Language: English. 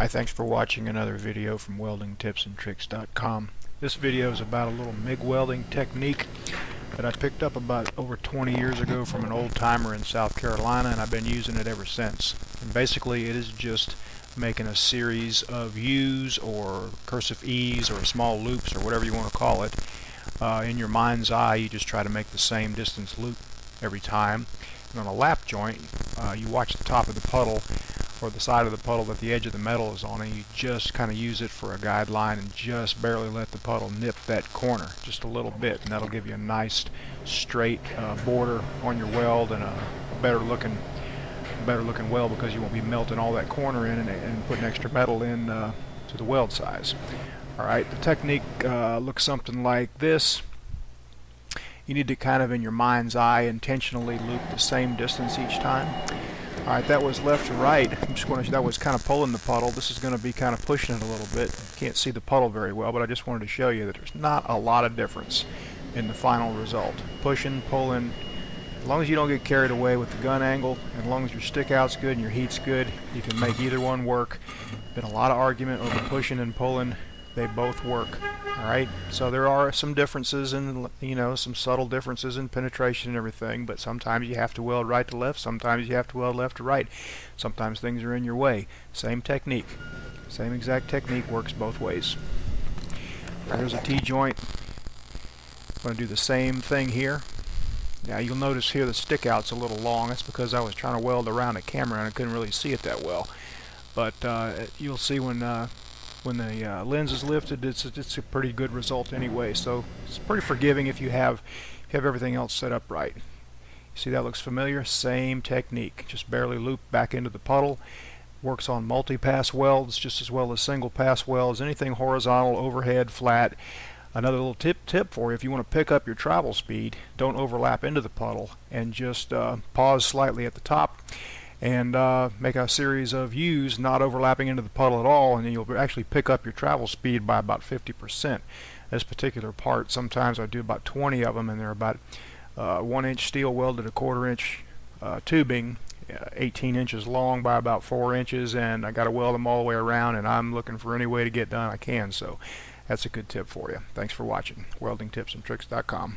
Hi, thanks for watching another video from weldingtipsandtricks.com. This video is about a little MIG welding technique that I picked up about over 20 years ago from an old timer in South Carolina, and I've been using it ever since. And basically it is just making a series of U's or cursive E's or small loops or whatever you want to call it. In your mind's eye, you just try to make the same distance loop every time. And on a lap joint, you watch the top of the puddle or the side of the puddle that the edge of the metal is on, and you just kind of use it for a guideline and just barely let the puddle nip that corner just a little bit, and that'll give you a nice straight border on your weld and a better looking weld, because you won't be melting all that corner in and putting extra metal in to the weld size. Alright, the technique looks something like this. You need to kind of in your mind's eye intentionally loop the same distance each time. Alright, that was left to right. That was kind of pulling the puddle. This is going to be kind of pushing it a little bit. You can't see the puddle very well, but I just wanted to show you that there's not a lot of difference in the final result. Pushing, pulling, as long as you don't get carried away with the gun angle, and as long as your stick out's good and your heat's good, you can make either one work. Been a lot of argument over pushing and pulling. They both work. Alright, so there are some differences in, some subtle differences in penetration and everything, but sometimes you have to weld right to left, sometimes you have to weld left to right, sometimes things are in your way. Same technique, same exact technique, works both ways. There's a T-joint. I'm going to do the same thing here. Now you'll notice here the stick out's a little long. That's because I was trying to weld around a camera and I couldn't really see it that well, but you'll see when the lens is lifted, it's a pretty good result anyway. So it's pretty forgiving if you have everything else set up right. See, that looks familiar? Same technique, just barely loop back into the puddle. Works on multi-pass welds just as well as single pass welds. Anything horizontal, overhead, flat. Another little tip for you: if you want to pick up your travel speed, don't overlap into the puddle, and just pause slightly at the top and make a series of U's not overlapping into the puddle at all, and then you'll actually pick up your travel speed by about 50%. This particular part, sometimes I do about 20 of them, and they're about 1 inch steel welded, a 1/4 inch tubing, 18 inches long by about 4 inches, and I got to weld them all the way around, and I'm looking for any way to get done I can. So that's a good tip for you. Thanks for watching. weldingtipsandtricks.com.